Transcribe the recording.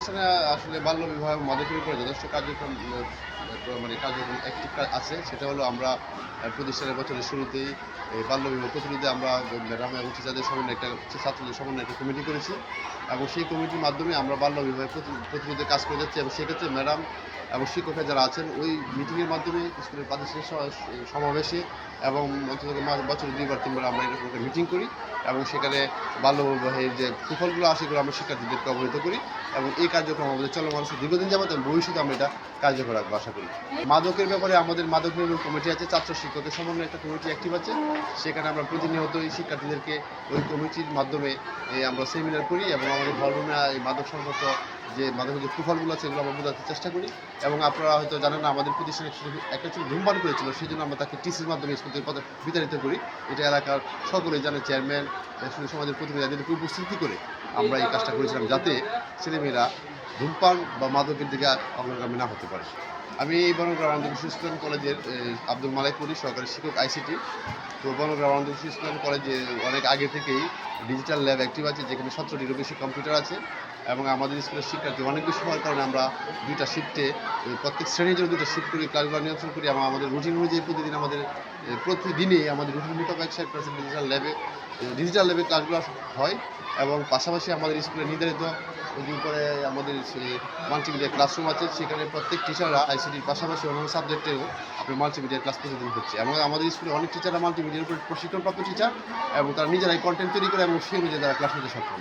এখানে আসলে বাল্যবিবাহ মাদকের উপরে যথেষ্ট কার্যক্রম কার্যক্রম একটি আছে। সেটা হলো আমরা প্রতিষ্ঠানের বছরের শুরুতেই এই বাল্যবিবাহ প্রতিরোধে আমরা ম্যাডাম এবং টিচারদের সমন্বয়ে ছাত্রদের সমন্বয়ে একটা কমিটি করেছি এবং সেই কমিটির মাধ্যমে আমরা বাল্যবিবাহ প্রতিরোধে কাজ করে যাচ্ছি এবং সেক্ষেত্রে ম্যাডাম এবং শিক্ষকরা যারা আছেন ওই মিটিংয়ের মাধ্যমে স্কুলের প্রাতিষ্ঠানিক সমাবেশে এবং অন্তত বছরে 2 বার 3 বার আমরা এরকম একটা মিটিং করি এবং সেখানে বাল্যবিবাহের যে কুফলগুলো আসে সেগুলো আমরা শিক্ষার্থীদেরকে অবহিত করি এবং এই কার্যক্রম আমাদের চলমান আছে দীর্ঘদিন যাবত এবং ভবিষ্যতে আমরা এটা কার্যকর রাখবো আশা করি। মাদকের ব্যাপারে আমাদের মাদক নির্মূল কমিটি আছে, ছাত্র শিক্ষকদের সমন্বয়ে একটা কমিটি অ্যাক্টিভ আছে। সেখানে আমরা প্রতিনিয়তই শিক্ষার্থীদেরকে ওই কমিটির মাধ্যমে আমরা সেমিনার করি এবং আমাদের ধর্মনা এই মাদক সংক্রান্ত যে মাদকের যে কুফলগুলো আছে এগুলো আমরা বোঝাতে চেষ্টা করি এবং আপনারা হয়তো জানেন না আমাদের প্রতিষ্ঠানে একটা ছিল ধূমপান করেছিল, সেই জন্য আমরা তাকে টিসির মাধ্যমে স্কুল থেকে বিতাড়িত করি। এটা এলাকার সকলেই জানে, চেয়ারম্যান সমাজের প্রতিনিধিদেরকে উপস্থিতি করে আমরা এই কাজটা করেছিলাম যাতে ছেলেমেয়েরা ধূমপান বা মাদকের দিকে অগ্রগামী না হতে পারে। আমি বনগ্রাম আনন্দ শিশু ইসলাম কলেজের আব্দুল মালিক পরি সহকারী শিক্ষক আইসিটি। তো বনগ্রাম আনন্দ শিশু ইসলাম কলেজে অনেক আগে থেকেই ডিজিটাল ল্যাব অ্যাক্টিভ আছে, যেখানে 17টিরও বেশি কম্পিউটার আছে এবং আমাদের স্কুলের শিক্ষার্থী অনেক বেশি হওয়ার কারণে আমরা 2টা শিফটে প্রত্যেক শ্রেণীর জন্য 2টা শিফট করি, ক্লাসগুলো নিয়ন্ত্রণ করি এবং আমাদের রুটিন অনুযায়ী প্রতিদিনই আমাদের রুটিন মোতাবেক 60% ডিজিটাল ল্যাবে ক্লাসগুলো হয় এবং পাশাপাশি আমাদের স্কুলে নির্ধারিত করে আমাদের মাল্টিমিডিয়া ক্লাসরুম আছে, সেখানে প্রত্যেক টিচাররা আইসিটির পাশাপাশি অন্যান্য সাবজেক্টেও আপনার মাল্টিমিডিয়া ক্লাস প্রতিদিন হচ্ছে এবং আমাদের স্কুলে অনেক টিচাররা মাল্টিমিডিয়ার উপর প্রশিক্ষণপ্রাপ্ত টিচার এবং তারা নিজেরাই কন্টেন্ট তৈরি করে এবং সেই অনুযায়ী তারা ক্লাস নিতে সক্ষম।